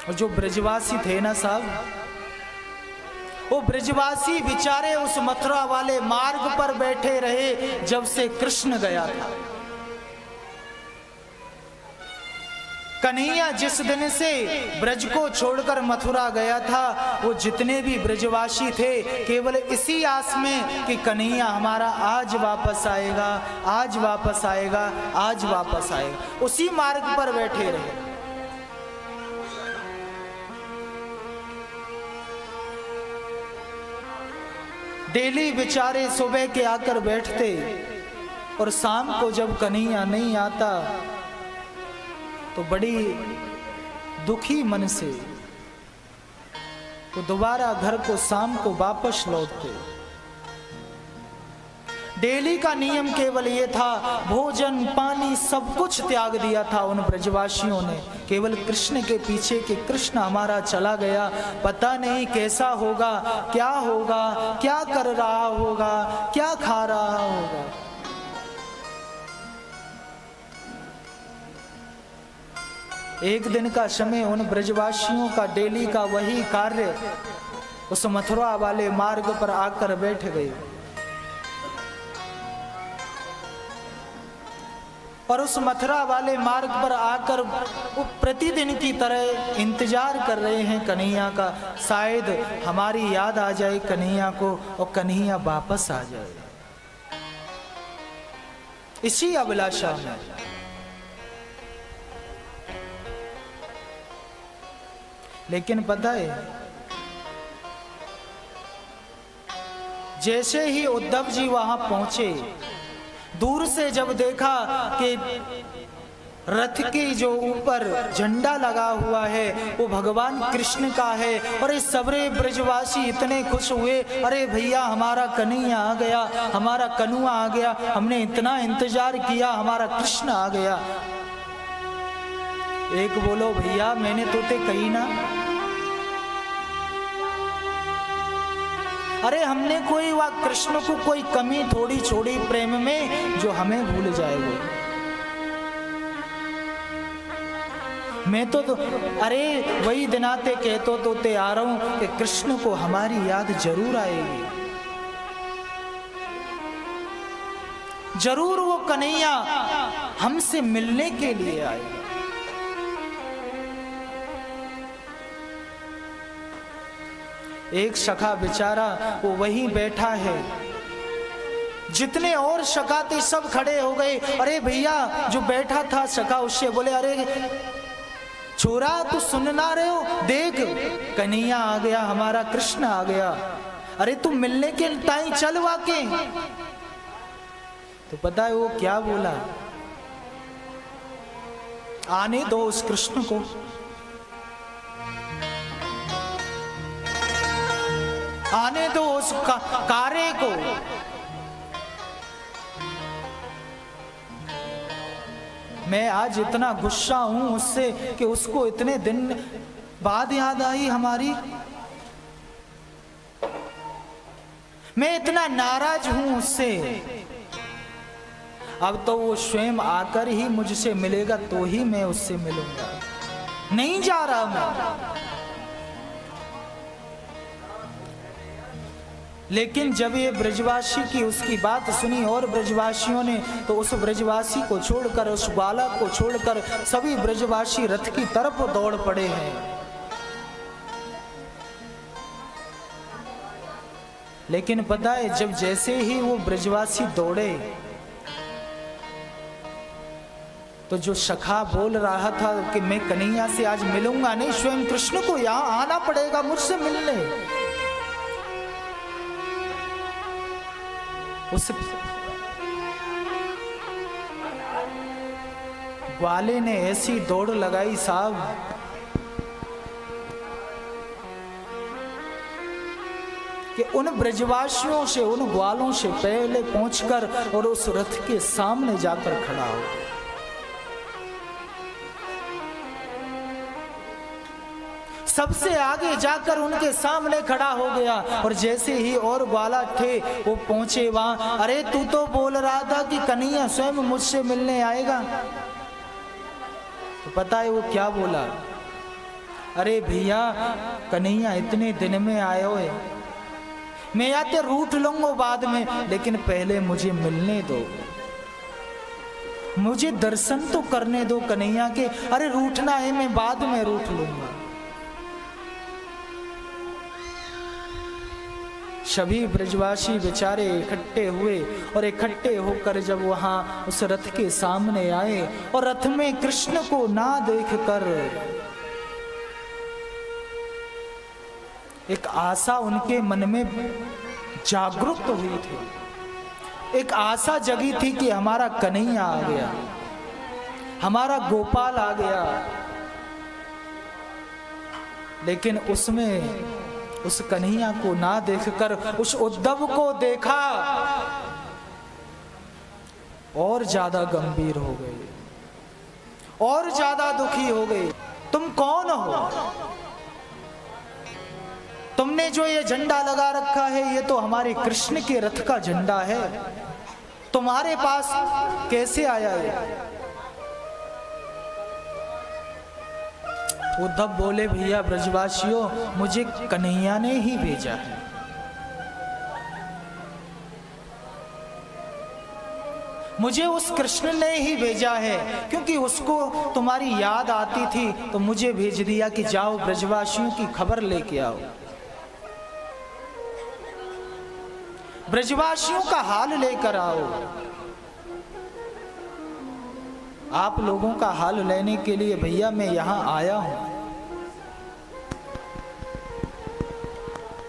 और जो ब्रजवासी थे ना साहब, वो ब्रजवासी बेचारे उस मथुरा वाले मार्ग पर बैठे रहे जब से कृष्ण गया था। कन्हैया जिस दिन से ब्रज को छोड़कर मथुरा गया था, वो जितने भी ब्रजवासी थे केवल इसी आस में कि कन्हैया हमारा आज वापस आएगा, आज वापस आएगा, आज वापस आएगा, उसी मार्ग पर बैठे रहे। डेली बेचारे सुबह के आकर बैठते और शाम को जब कन्हैया नहीं आता तो बड़ी दुखी मन से वो दोबारा घर को शाम को वापस लौटते। डेली का नियम केवल ये था, भोजन पानी सब कुछ त्याग दिया था उन ब्रजवासियों ने, केवल कृष्ण के पीछे कि कृष्ण हमारा चला गया, पता नहीं कैसा होगा, क्या कर रहा होगा, क्या खा रहा होगा। एक दिन का समय उन ब्रजवासियों का डेली का वही कार्य उस मथुरा वाले मार्ग पर आकर बैठ गए और उस मथुरा वाले मार्ग पर आकर वो प्रतिदिन की तरह इंतजार कर रहे हैं कन्हैया का, शायद हमारी याद आ जाए कन्हैया को और कन्हैया वापस आ जाए, इसी अभिलाषा में। लेकिन पता है, जैसे ही उद्धव जी वहां पहुंचे, दूर से जब देखा कि रथ के जो ऊपर झंडा लगा हुआ है वो भगवान कृष्ण का है, और ये सबरे ब्रजवासी इतने खुश हुए, अरे भैया हमारा कन्हैया आ गया, हमारा कन्हुआ आ गया, हमने इतना इंतजार किया, हमारा कृष्ण आ गया। एक बोलो भैया मैंने तो ते कही ना, अरे हमने कोई वह कृष्ण को कोई कमी थोड़ी छोड़ी प्रेम में जो हमें भूल जाएगा। मैं तो अरे वही दिनाते कहतो तो ते आ रहा हूं कि कृष्ण को हमारी याद जरूर आएगी, जरूर वो कन्हैया हमसे मिलने के लिए आएगा। एक सखा बेचारा वो वहीं बैठा है, जितने और सखा थे सब खड़े हो गए। अरे भैया जो बैठा था सखा उससे बोले, अरे छोरा तू सुन ना रहे हो, देख कन्हैया आ गया, हमारा कृष्ण आ गया, अरे तू मिलने के टाइम चल वाके। तो पता है वो क्या बोला, आने दो उस कृष्ण को, आने दो उस कारे को। मैं आज इतना गुस्सा हूं उससे कि उसको इतने दिन बाद याद आई हमारी, मैं इतना नाराज हूं उससे। अब तो वो स्वयं आकर ही मुझसे मिलेगा तो ही मैं उससे मिलूंगा, नहीं जा रहा मैं। लेकिन जब ये ब्रजवासी की उसकी बात सुनी और ब्रजवासियों ने, तो उस ब्रजवासी को छोड़कर, उस बालक को छोड़कर सभी ब्रजवासी रथ की तरफ दौड़ पड़े हैं। लेकिन पता है जब जैसे ही वो ब्रजवासी दौड़े तो जो सखा बोल रहा था कि मैं कन्हैया से आज मिलूंगा नहीं, स्वयं कृष्ण को यहां आना पड़ेगा मुझसे मिलने, उस ग्वाले ने ऐसी दौड़ लगाई साहब कि उन ब्रजवासियों से, उन ग्वालों से पहले पहुंचकर और उस रथ के सामने जाकर खड़ा हो। सबसे आगे जाकर उनके सामने खड़ा हो गया, और जैसे ही और ग्वाला थे वो पहुंचे वहां, अरे तू तो बोल रहा था कि कन्हैया स्वयं मुझसे मिलने आएगा। तो पता है वो क्या बोला, अरे भैया कन्हैया इतने दिन में आए हो, मैं या तो रूठ लूंगा बाद में, लेकिन पहले मुझे मिलने दो, मुझे दर्शन तो करने दो कन्हैया के। अरे रूठना है, मैं बाद में रूठ लूंगा। सभी ब्रजवासी बेचारे इकट्ठे हुए और इकट्ठे होकर जब वहां उस रथ के सामने आए और रथ में कृष्ण को ना देखकर एक आशा उनके मन में जागृत हुई थी, एक आशा जगी थी कि हमारा कन्हैया आ गया, हमारा गोपाल आ गया। लेकिन उसमें उस कन्हैया को ना देखकर उस उद्धव को देखा और ज्यादा गंभीर हो गए, और ज्यादा दुखी हो गए। तुम कौन हो? तुमने जो ये झंडा लगा रखा है ये तो हमारे कृष्ण के रथ का झंडा है, तुम्हारे पास कैसे आया है? उद्धव बोले भैया ब्रजवासियों, मुझे कन्हैया ने ही भेजा है। मुझे उस कृष्ण ने ही भेजा है, क्योंकि उसको तुम्हारी याद आती थी तो मुझे भेज दिया कि जाओ ब्रजवासियों की खबर लेके आओ, ब्रजवासियों का हाल लेकर आओ। आप लोगों का हाल लेने के लिए भैया मैं यहां आया हूं।